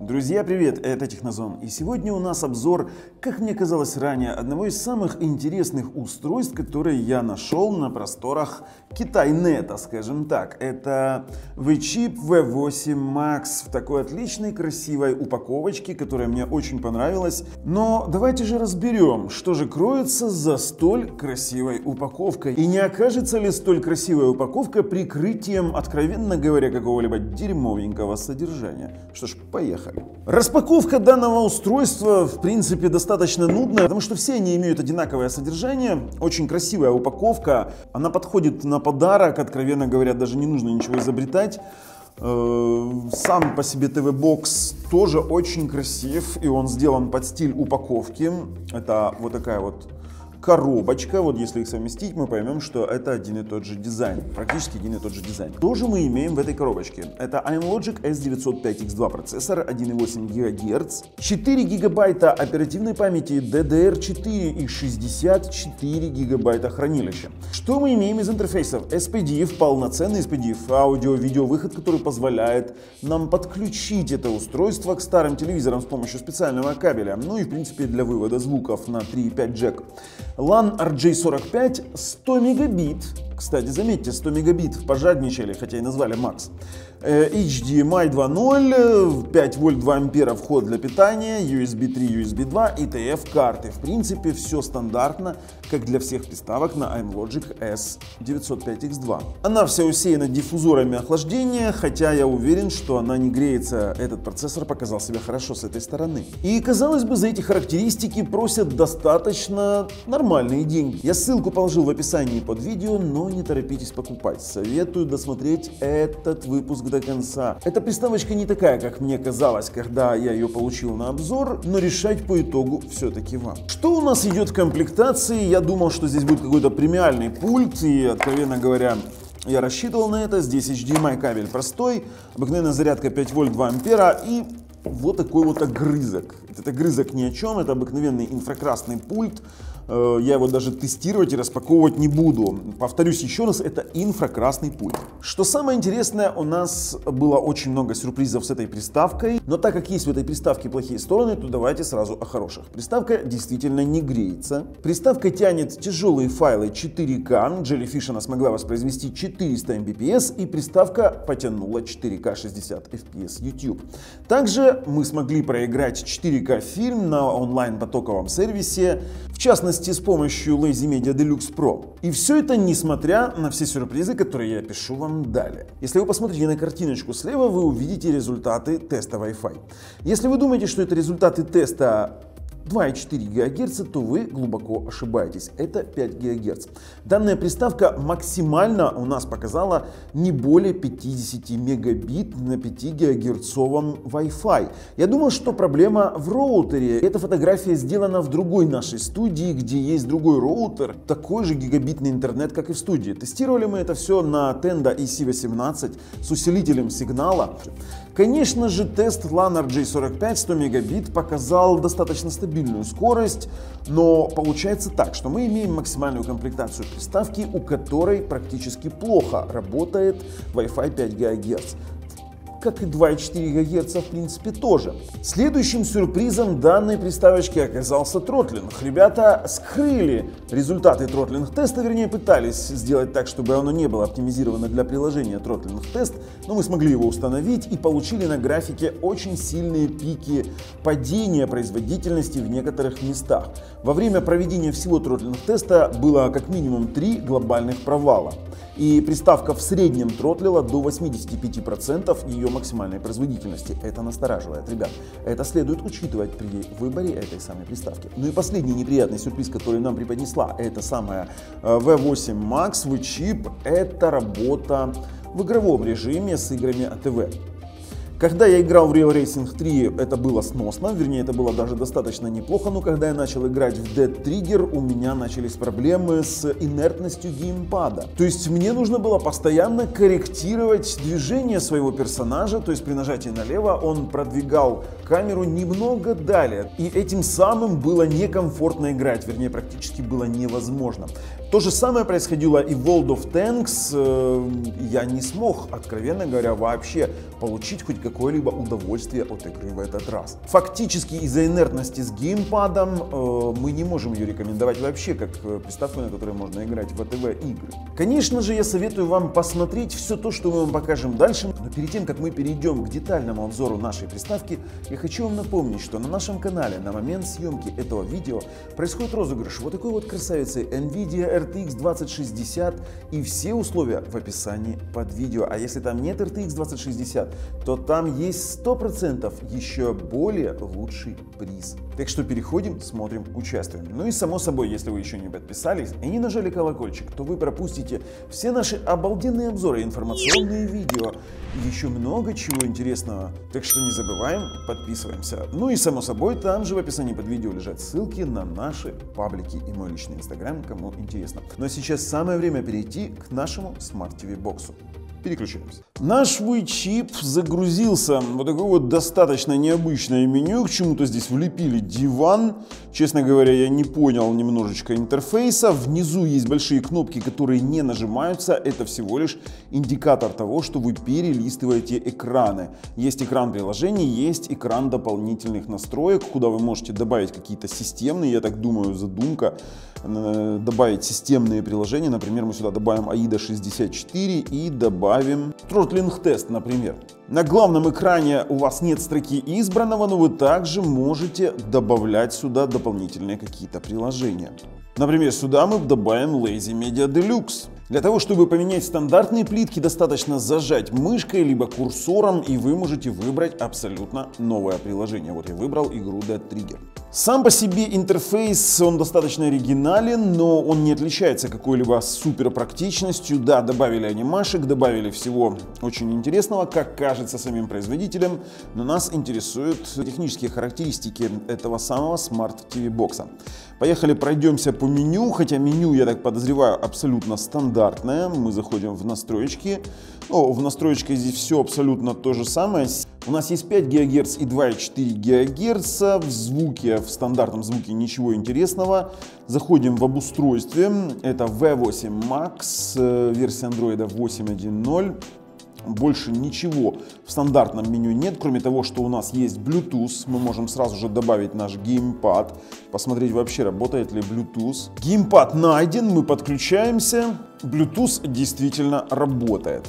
Друзья, привет! Это Технозон. И сегодня у нас обзор, как мне казалось ранее, одного из самых интересных устройств, которые я нашел на просторах Китайнета, скажем так. Это V-Chip V8 Max в такой отличной, красивой упаковочке, которая мне очень понравилась. Но давайте же разберем, что же кроется за столь красивой упаковкой. И не окажется ли столь красивая упаковка прикрытием, откровенно говоря, какого-либо дерьмовенького содержания. Что ж, поехали. Распаковка данного устройства в принципе достаточно нудная, потому что все они имеют одинаковое содержание. Очень красивая упаковка, она подходит на подарок, откровенно говоря, даже не нужно ничего изобретать. Сам по себе ТВ-бокс тоже очень красив, и он сделан под стиль упаковки. Это вот такая вот коробочка, вот если их совместить, мы поймем, что это один и тот же дизайн, практически один и тот же дизайн. Что же мы имеем в этой коробочке? Это iMlogic S905X2 процессор, 1,8 ГГц, 4 гигабайта оперативной памяти DDR4 и 64 гигабайта хранилища. Что мы имеем из интерфейсов? SPDIF, полноценный SPDIF, аудио-видео выход, который позволяет нам подключить это устройство к старым телевизорам с помощью специального кабеля, ну и в принципе для вывода звуков на 3.5 джек. LAN RJ45 100 мегабит, кстати, заметьте, 100 мегабит, пожадничали, хотя и назвали Max. HDMI 2.0, 5 вольт 2 ампера вход для питания, USB 3, USB 2 и TF-карты. В принципе, все стандартно, как для всех приставок на iMlogic S905X2. Она вся усеяна диффузорами охлаждения, хотя я уверен, что она не греется. Этот процессор показал себя хорошо с этой стороны. И, казалось бы, за эти характеристики просят достаточно нормальные деньги. Я ссылку положил в описании под видео, но не торопитесь покупать. Советую досмотреть этот выпуск до конца. Эта приставочка не такая, как мне казалось, когда я ее получил на обзор, но решать по итогу все-таки вам. Что у нас идет в комплектации? Я думал, что здесь будет какой-то премиальный пульт, и, откровенно говоря, я рассчитывал на это. Здесь HDMI кабель простой, обыкновенная зарядка 5 вольт 2 ампера и вот такой вот огрызок. Этот огрызок ни о чем, это обыкновенный инфракрасный пульт. Я его даже тестировать и распаковывать не буду. Повторюсь еще раз, это инфракрасный пульт. Что самое интересное, у нас было очень много сюрпризов с этой приставкой. Но так как есть в этой приставке плохие стороны, то давайте сразу о хороших. Приставка действительно не греется. Приставка тянет тяжелые файлы 4К. Jellyfish она смогла воспроизвести 400 Mbps, и приставка потянула 4К 60 FPS YouTube. Также мы смогли проиграть 4К фильм на онлайн-потоковом сервисе, в частности с помощью Lazy Media Deluxe Pro. И все это несмотря на все сюрпризы, которые я пишу вам далее. Если вы посмотрите на картиночку слева, вы увидите результаты теста Wi-Fi. Если вы думаете, что это результаты теста 2,4 ГГц, то вы глубоко ошибаетесь. Это 5 ГГц. Данная приставка максимально у нас показала не более 50 мегабит на 5 гигагерцовом Wi-Fi. Я думал, что проблема в роутере. Эта фотография сделана в другой нашей студии, где есть другой роутер, такой же гигабитный интернет, как и в студии. Тестировали мы это все на Tenda EC18 с усилителем сигнала. Конечно же, тест LAN RJ45 100 мегабит показал достаточно стабильную скорость, но получается так, что мы имеем максимальную комплектацию приставки, у которой практически плохо работает Wi-Fi 5 ГГц. Как и 2,4 ГГц в принципе тоже. Следующим сюрпризом данной приставочки оказался тротлинг. Ребята скрыли результаты тротлинг-теста, вернее пытались сделать так, чтобы оно не было оптимизировано для приложения тротлинг-тест, но мы смогли его установить и получили на графике очень сильные пики падения производительности в некоторых местах. Во время проведения всего тротлинг-теста было как минимум 3 глобальных провала. И приставка в среднем тротлила до 85% ее максимальной производительности. Это настораживает, ребят. Это следует учитывать при выборе этой самой приставки. Ну и последний неприятный сюрприз, который нам преподнесла эта самая V8 Max V-Chip, это работа в игровом режиме с играми АТВ. Когда я играл в Real Racing 3, это было сносно, вернее, это было даже достаточно неплохо, но когда я начал играть в Dead Trigger, у меня начались проблемы с инертностью геймпада. То есть мне нужно было постоянно корректировать движение своего персонажа, то есть при нажатии налево он продвигал камеру немного далее, и этим самым было некомфортно играть, вернее, практически было невозможно. То же самое происходило и в World of Tanks. Я не смог, откровенно говоря, вообще получить хоть какое-либо удовольствие от игры в этот раз. Фактически из-за инертности с геймпадом мы не можем ее рекомендовать вообще как приставку, на которой можно играть в АТВ игры. Конечно же, я советую вам посмотреть все то, что мы вам покажем дальше, но перед тем, как мы перейдем к детальному обзору нашей приставки, я хочу вам напомнить, что на нашем канале на момент съемки этого видео происходит розыгрыш вот такой вот красавицы NVIDIA RTX 2060, и все условия в описании под видео. А если там нет RTX 2060, то там есть 100% еще более лучший приз. Так что переходим, смотрим, участвуем. Ну и само собой, если вы еще не подписались и не нажали колокольчик, то вы пропустите все наши обалденные обзоры, информационные видео и еще много чего интересного. Так что не забываем, подписываемся. Ну и само собой, там же в описании под видео лежат ссылки на наши паблики и мой личный инстаграм, кому интересно. Но сейчас самое время перейти к нашему Smart TV боксу. Переключаемся. Наш чип загрузился. Вот такое вот достаточно необычное меню. К чему-то здесь влепили диван. Честно говоря, я не понял немножечко интерфейса. Внизу есть большие кнопки, которые не нажимаются. Это всего лишь индикатор того, что вы перелистываете экраны. Есть экран приложений, есть экран дополнительных настроек, куда вы можете добавить какие-то системные, я так думаю, задумка, добавить системные приложения. Например, мы сюда добавим AIDA 64 и добавим Throttling Test, например. На главном экране у вас нет строки избранного, но вы также можете добавлять сюда дополнительные какие-то приложения. Например, сюда мы добавим Lazy Media Deluxe. Для того, чтобы поменять стандартные плитки, достаточно зажать мышкой либо курсором, и вы можете выбрать абсолютно новое приложение. Вот я выбрал игру Dead Trigger. Сам по себе интерфейс, он достаточно оригинален, но он не отличается какой-либо супер практичностью. Да, добавили анимашек, добавили всего очень интересного, как кажется самим производителям, но нас интересуют технические характеристики этого самого Smart TV бокса. Поехали, пройдемся по меню, хотя меню, я так подозреваю, абсолютно стандартное. Мы заходим в настройки. В настройках здесь все абсолютно то же самое. У нас есть 5 ГГц и 2,4 ГГц. В звуке, в стандартном звуке ничего интересного. Заходим в обустройстве. Это V8 Max, версия Android 8.1.0. Больше ничего в стандартном меню нет, кроме того, что у нас есть Bluetooth. Мы можем сразу же добавить наш геймпад, посмотреть вообще работает ли Bluetooth. Геймпад найден, мы подключаемся. Bluetooth действительно работает.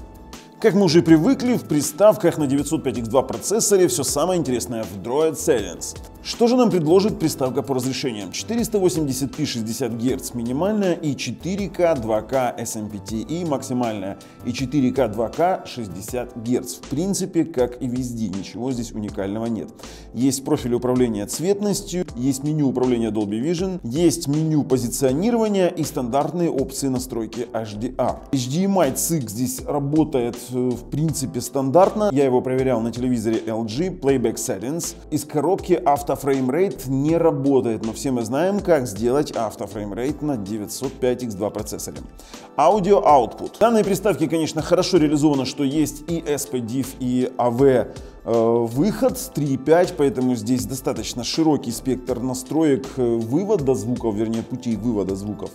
Как мы уже привыкли, в приставках на 905X2 процессоре все самое интересное в Droid Settings. Что же нам предложит приставка по разрешениям? 480p 60 Гц минимальная и 4К 2К SMPTE максимальная и 4К 2К 60 Гц. В принципе, как и везде, ничего здесь уникального нет. Есть профиль управления цветностью, есть меню управления Dolby Vision, есть меню позиционирования и стандартные опции настройки HDR. HDMI CX здесь работает в принципе стандартно. Я его проверял на телевизоре LG Playback Settings. Из коробки автофреймрейт не работает, но все мы знаем, как сделать автофреймрейт на 905X2 процессоре. Аудио output. В данной приставке, конечно, хорошо реализовано, что есть и SPDIF, и AV выход 3.5, поэтому здесь достаточно широкий спектр настроек вывода звуков, вернее путей вывода звуков.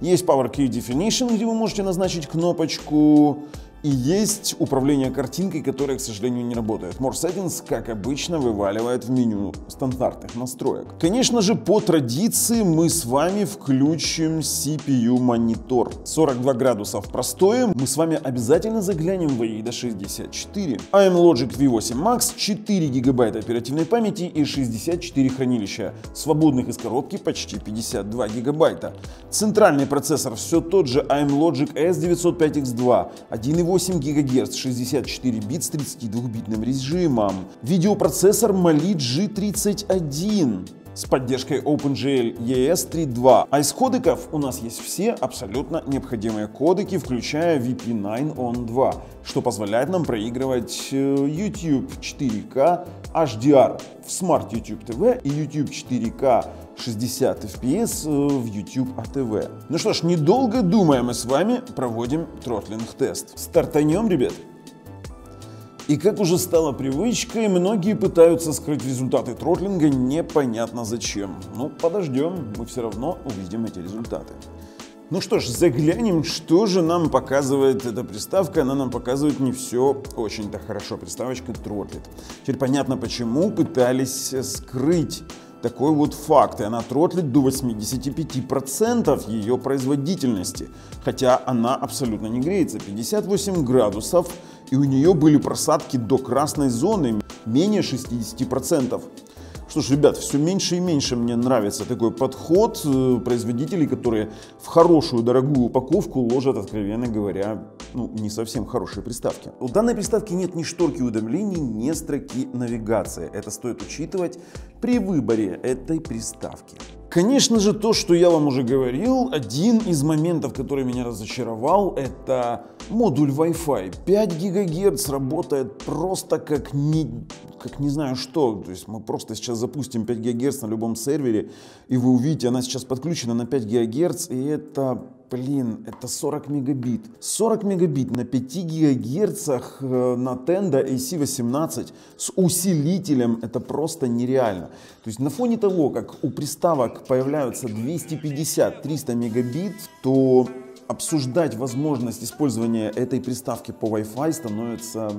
Есть Power Key Definition, где вы можете назначить кнопочку. И есть управление картинкой, которое, к сожалению, не работает. More Settings, как обычно, вываливает в меню стандартных настроек. Конечно же, по традиции мы с вами включим CPU-монитор. 42 градуса в простое. Мы с вами обязательно заглянем в AIDA 64. AM Logic V8 Max, 4 гигабайта оперативной памяти и 64 хранилища. Свободных из коробки почти 52 гигабайта. Центральный процессор все тот же AM Logic S905X2, 1,8 ГГц, 64 бит с 32-битным режимом. Видеопроцессор Mali G31 с поддержкой OpenGL ES 3.2. А из кодеков у нас есть все абсолютно необходимые кодеки, включая VP9 On 2, что позволяет нам проигрывать YouTube 4К HDR в Smart YouTube TV и YouTube 4К 60 FPS в YouTube ATV. Ну что ж, недолго думая, мы с вами проводим Throttling тест. Стартанем, ребят. И как уже стало привычкой, многие пытаются скрыть результаты тротлинга непонятно зачем. Ну, подождем, мы все равно увидим эти результаты. Ну что ж, заглянем, что же нам показывает эта приставка. Она нам показывает не все очень-то хорошо. Приставочка тротлит. Теперь понятно, почему пытались скрыть такой вот факт. И она тротлит до 85% ее производительности. Хотя она абсолютно не греется. 58 градусов. И у нее были просадки до красной зоны менее 60%. Что ж, ребят, все меньше и меньше мне нравится такой подход производителей, которые в хорошую дорогую упаковку ложат, откровенно говоря, не совсем хорошие приставки. У данной приставки нет ни шторки уведомлений, ни строки навигации. Это стоит учитывать при выборе этой приставки. Конечно же, то, что я вам уже говорил, один из моментов, который меня разочаровал, это модуль Wi-Fi. 5 ГГц работает просто как не знаю что. То есть мы просто сейчас запустим 5 ГГц на любом сервере, и вы увидите, она сейчас подключена на 5 ГГц, и это, это 40 мегабит. 40 мегабит на 5 ГГц на Tenda AC18 с усилителем, это просто нереально. То есть на фоне того, как у приставок появляются 250-300 мегабит, то обсуждать возможность использования этой приставки по Wi-Fi становится,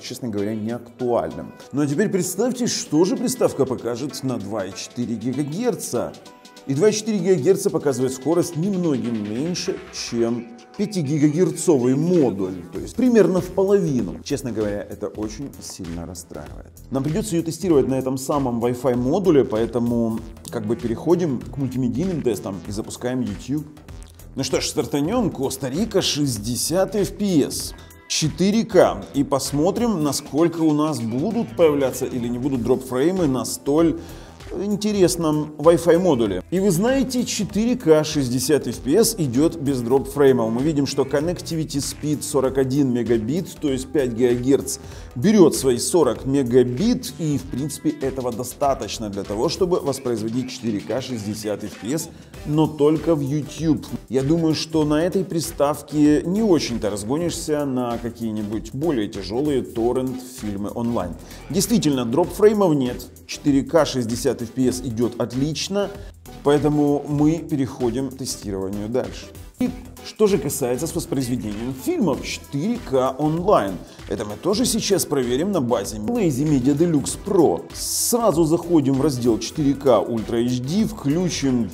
честно говоря, неактуальным. Ну а теперь представьте, что же приставка покажет на 2,4 ГГц. И 2,4 ГГц показывает скорость немногим меньше, чем 5-гигагерцовый модуль, то есть примерно в половину. Честно говоря, это очень сильно расстраивает. Нам придется ее тестировать на этом самом Wi-Fi модуле, поэтому переходим к мультимедийным тестам и запускаем YouTube. Ну что ж, стартанем. Коста-Рика 60 FPS. 4К. И посмотрим, насколько у нас будут появляться или не будут дропфреймы на столь интересном Wi-Fi модуле. И вы знаете, 4К 60 FPS идет без дропфреймов. Мы видим, что Connectivity Speed 41 мегабит, то есть 5 ГГц, берет свои 40 мегабит, и в принципе этого достаточно для того, чтобы воспроизводить 4К 60 FPS, но только в YouTube. Я думаю, что на этой приставке не очень-то разгонишься на какие-нибудь более тяжелые торрент-фильмы онлайн. Действительно, дропфреймов нет, 4К 60 FPS идет отлично, поэтому мы переходим к тестированию дальше. И что же касается с воспроизведением фильмов 4К онлайн, это мы тоже сейчас проверим на базе Lazy Media Deluxe Pro. Сразу заходим в раздел 4К Ultra HD, включим,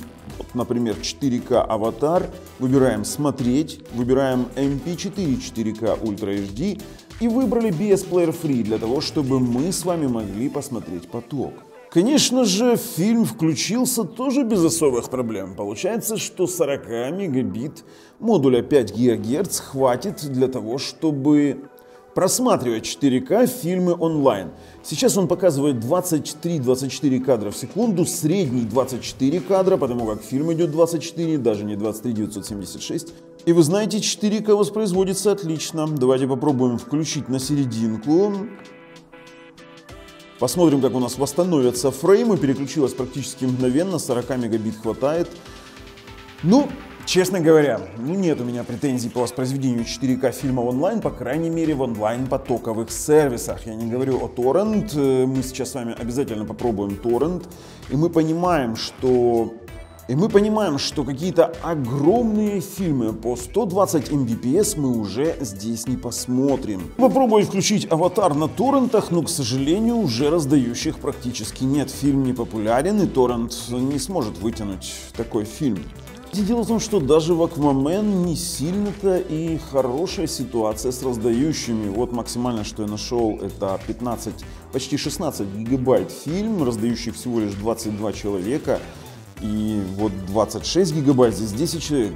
например, 4К аватар, выбираем смотреть, выбираем MP4 4К Ultra HD и выбрали BS Player Free для того, чтобы мы с вами могли посмотреть поток. Конечно же, фильм включился тоже без особых проблем. Получается, что 40 мегабит модуля 5 ГГц хватит для того, чтобы просматривать 4К фильмы онлайн. Сейчас он показывает 23-24 кадра в секунду, средний 24 кадра, потому как фильм идет 24, даже не 23 976. И вы знаете, 4К воспроизводится отлично. Давайте попробуем включить на серединку. Посмотрим, как у нас восстановятся фреймы. Переключилась практически мгновенно, 40 мегабит хватает. Честно говоря, нет у меня претензий по воспроизведению 4К фильма онлайн, по крайней мере в онлайн-потоковых сервисах. Я не говорю о торрент, мы сейчас с вами обязательно попробуем торрент, и мы понимаем, что какие-то огромные фильмы по 120 Mbps мы уже здесь не посмотрим. Попробую включить аватар на торрентах, но, к сожалению, уже раздающих практически нет. Фильм не популярен, и торрент не сможет вытянуть такой фильм. Дело в том, что даже в Aquaman не сильно-то и хорошая ситуация с раздающими. Вот максимально, что я нашел, это 15, почти 16 гигабайт фильм, раздающий всего лишь 22 человека. И вот 26 гигабайт, здесь 10 человек.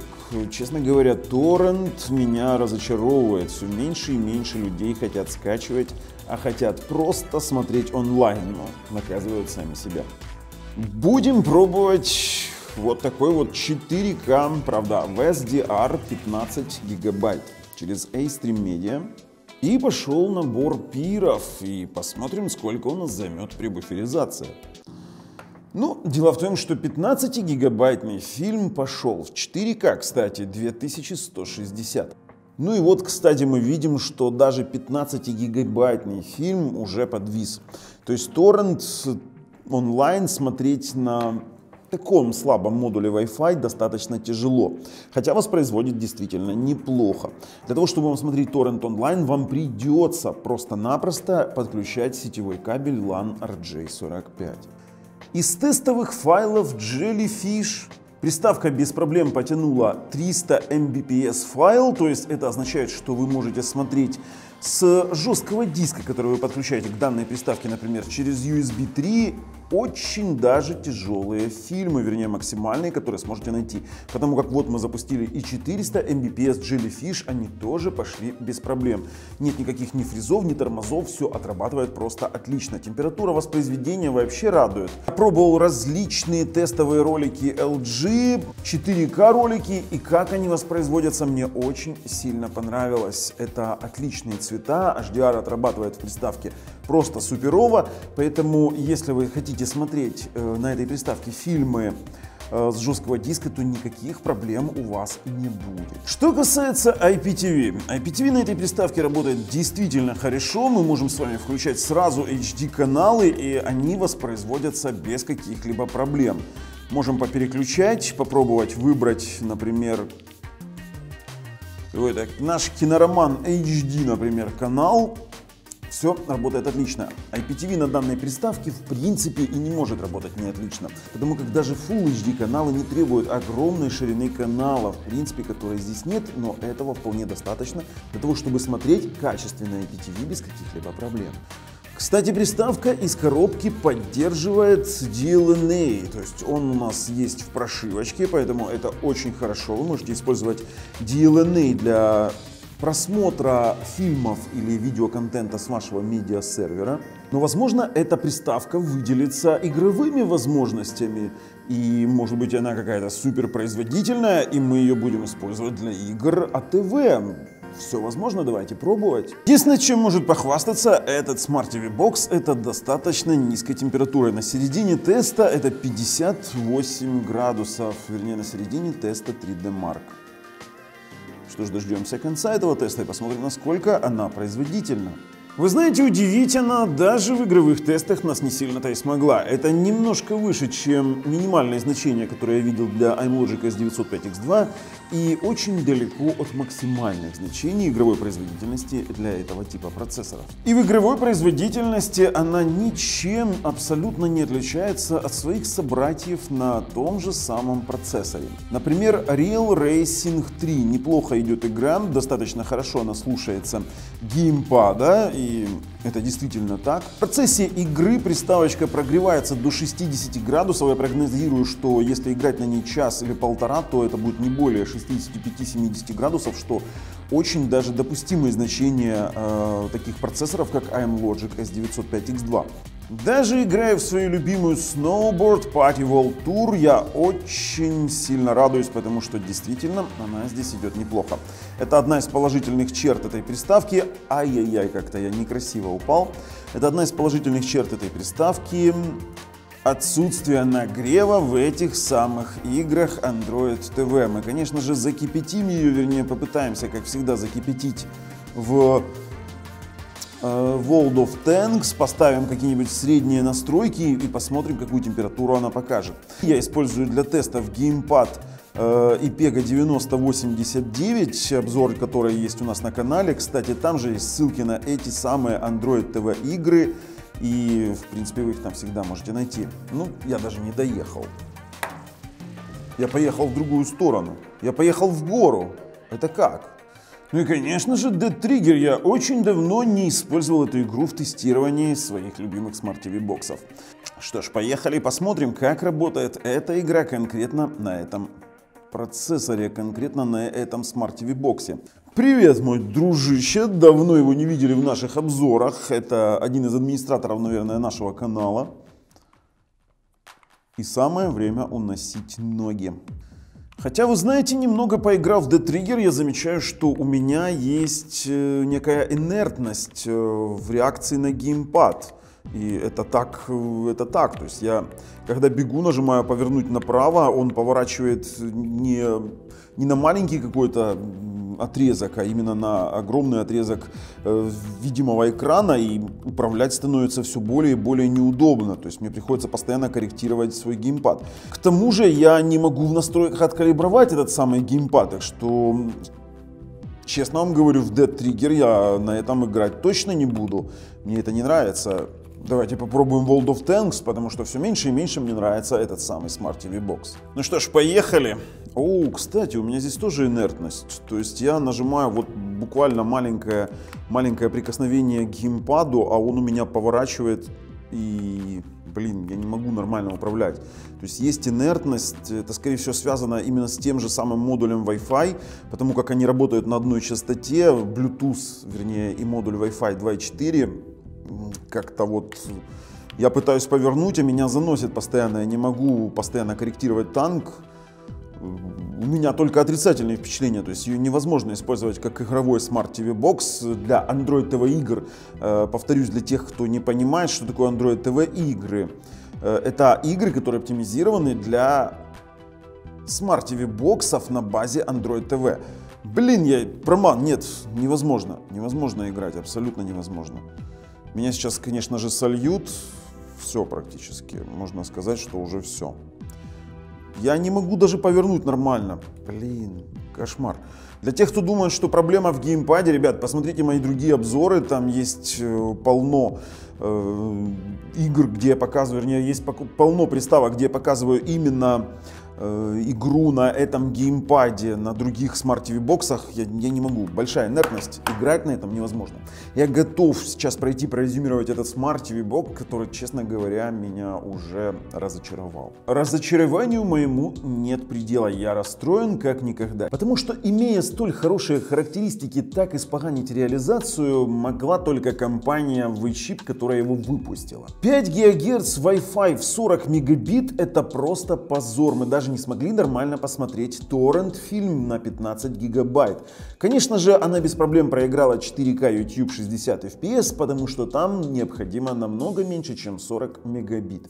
Честно говоря, торрент меня разочаровывает. Все меньше и меньше людей хотят скачивать, а хотят просто смотреть онлайн, но наказывают сами себя. Будем пробовать вот такой вот 4К, правда, в SDR 15 гигабайт через A-Stream Media. И пошел набор пиров, и посмотрим, сколько у нас займет при буферизации. Дело в том, что 15-гигабайтный фильм пошел в 4К, кстати, 2160. И вот, кстати, мы видим, что даже 15-гигабайтный фильм уже подвис. То есть торрент онлайн смотреть на таком слабом модуле Wi-Fi достаточно тяжело, хотя воспроизводит действительно неплохо. Для того, чтобы вам смотреть торрент онлайн, вам придется просто-напросто подключать сетевой кабель LAN RJ45. Из тестовых файлов Jellyfish приставка без проблем потянула 300 Mbps файл, то есть это означает, что вы можете смотреть с жесткого диска, который вы подключаете к данной приставке, например, через USB 3, очень даже тяжелые фильмы, вернее максимальные, которые сможете найти. Потому как вот мы запустили и 400 Mbps Jellyfish, они тоже пошли без проблем. Нет никаких ни фризов, ни тормозов, все отрабатывает просто отлично. Температура воспроизведения вообще радует. Я пробовал различные тестовые ролики LG, 4К ролики, и как они воспроизводятся, мне очень сильно понравилось. Это отличные цвета, HDR отрабатывает в приставке просто суперово, поэтому если вы хотите смотреть на этой приставке фильмы с жесткого диска, то никаких проблем у вас не будет. Что касается IPTV. IPTV на этой приставке работает действительно хорошо. Мы можем с вами включать сразу HD каналы, и они воспроизводятся без каких-либо проблем. Можем попереключать, попробовать выбрать, например, наш Кинороман HD, например, канал. Все работает отлично. IPTV на данной приставке в принципе и не может работать не отлично, потому как даже Full HD каналы не требуют огромной ширины канала, в принципе, которой здесь нет, но этого вполне достаточно для того, чтобы смотреть качественное IPTV без каких-либо проблем. Кстати, приставка из коробки поддерживает DLNA, то есть он у нас есть в прошивочке, поэтому это очень хорошо. Вы можете использовать DLNA для просмотра фильмов или видеоконтента с вашего медиасервера. Но, возможно, эта приставка выделится игровыми возможностями. И, может быть, она какая-то суперпроизводительная, и мы ее будем использовать для игр АТВ. Все возможно, давайте пробовать. Единственное, чем может похвастаться этот Smart TV Box, это достаточно низкой температурой. На середине теста это 58 градусов, вернее, на середине теста 3D Mark. Что ж, дождемся конца этого теста и посмотрим, насколько она производительна. Вы знаете, удивить она даже в игровых тестах нас не сильно-то и смогла. Это немножко выше, чем минимальное значение, которое я видел для iMlogic S905X2, и очень далеко от максимальных значений игровой производительности для этого типа процессоров. И в игровой производительности она ничем абсолютно не отличается от своих собратьев на том же самом процессоре. Например, Real Racing 3. Неплохо идет игра, достаточно хорошо она слушается геймпада, и это действительно так. В процессе игры приставочка прогревается до 60 градусов. Я прогнозирую, что если играть на ней час или полтора, то это будет не более 65-70 градусов, что очень даже допустимые значения таких процессоров, как iMlogic S905X2. Даже играя в свою любимую Snowboard Party World Tour, я очень сильно радуюсь, потому что действительно она здесь идет неплохо. Это одна из положительных черт этой приставки. Ай-яй-яй, как-то я некрасиво упал. Это одна из положительных черт этой приставки. Отсутствие нагрева в этих самых играх Android TV. Мы, конечно же, закипятим ее, вернее, попытаемся, как всегда, закипятить в World of Tanks, поставим какие-нибудь средние настройки и посмотрим, какую температуру она покажет. Я использую для тестов геймпад IPEGA 9089, обзор который есть у нас на канале. Кстати, там же есть ссылки на эти самые Android TV игры, и в принципе вы их там всегда можете найти. Ну, я даже не доехал. Я поехал в другую сторону. Я поехал в гору. Это как? Ну и, конечно же, Dead Trigger. Я очень давно не использовал эту игру в тестировании своих любимых Smart TV боксов. Что ж, поехали посмотрим, как работает эта игра конкретно на этом процессоре, конкретно на этом Smart TV боксе. Привет, мой дружище. Давно его не видели в наших обзорах. Это один из администраторов, наверное, нашего канала. И самое время уносить ноги. Хотя, вы знаете, немного поиграв в Dead Trigger, я замечаю, что у меня есть некая инертность в реакции на геймпад. И это так. То есть я, когда бегу, нажимаю повернуть направо, он поворачивает не на маленький какой-то отрезок, а именно на огромный отрезок видимого экрана, и управлять становится все более и более неудобно. То есть мне приходится постоянно корректировать свой геймпад. К тому же я не могу в настройках откалибровать этот самый геймпад, так что, честно вам говорю, в Dead Trigger я на этом играть точно не буду. Мне это не нравится. Давайте попробуем World of Tanks, потому что все меньше и меньше мне нравится этот самый Smart TV Box. Ну что ж, поехали. О, кстати, у меня здесь тоже инертность. То есть я нажимаю вот буквально маленькое прикосновение к геймпаду, а он у меня поворачивает и, блин, я не могу нормально управлять. То есть инертность, это скорее всего связано именно с тем же самым модулем Wi-Fi, потому как они работают на одной частоте, Bluetooth, вернее, и модуль Wi-Fi 2.4. Как-то вот я пытаюсь повернуть, а меня заносит постоянно, я не могу постоянно корректировать танк. У меня только отрицательные впечатления, то есть ее невозможно использовать как игровой Smart TV Box для Android TV игр. Повторюсь, для тех, кто не понимает, что такое Android TV игры. Это игры, которые оптимизированы для Smart TV боксов на базе Android TV. Блин, нет, невозможно играть, абсолютно невозможно. Меня сейчас, конечно же, сольют, все практически, можно сказать, что уже все. Я не могу даже повернуть нормально, блин, кошмар. Для тех, кто думает, что проблема в геймпаде, ребят, посмотрите мои другие обзоры, там есть полно игр, где я показываю, вернее, есть полно приставок, где я показываю именно игру на этом геймпаде, на других Smart TV боксах. Я не могу, большая инертность, играть на этом невозможно. Я готов сейчас прорезюмировать этот Smart TV бокс, который, честно говоря, меня уже разочаровал. Разочарованию моему нет предела, я расстроен как никогда. Потому что, имея столь хорошие характеристики, так испоганить реализацию могла только компания WeChip, которая его выпустила. 5 ГГц Wi-Fi в 40 мегабит — это просто позор. Мы даже не смогли нормально посмотреть торрент-фильм на 15 гигабайт. Конечно же, она без проблем проиграла 4К YouTube 60 FPS, потому что там необходимо намного меньше, чем 40 мегабит.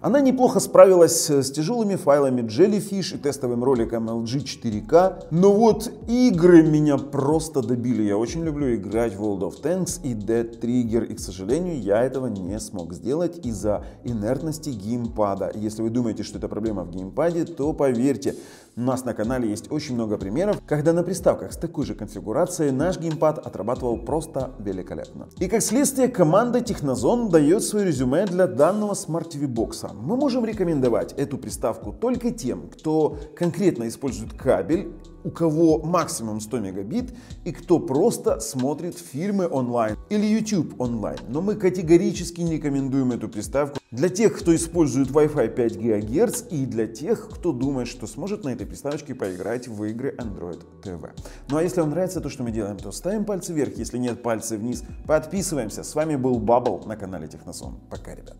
Она неплохо справилась с тяжелыми файлами Jellyfish и тестовым роликом LG 4K, но вот игры меня просто добили. Я очень люблю играть в World of Tanks и Dead Trigger, и, к сожалению, я этого не смог сделать из-за инертности геймпада. Если вы думаете, что это проблема в геймпаде, то поверьте, у нас на канале есть очень много примеров, когда на приставках с такой же конфигурацией наш геймпад отрабатывал просто великолепно. И как следствие, команда Technozone дает свое резюме для данного Smart TV бокса. Мы можем рекомендовать эту приставку только тем, кто конкретно использует кабель, у кого максимум 100 мегабит и кто просто смотрит фильмы онлайн или YouTube онлайн. Но мы категорически не рекомендуем эту приставку для тех, кто использует Wi-Fi 5 ГГц, и для тех, кто думает, что сможет на этой приставочке поиграть в игры Android TV. Ну а если вам нравится то, что мы делаем, то ставим пальцы вверх, если нет, пальцы вниз. Подписываемся. С вами был Bubble на канале Technozone. Пока, ребят.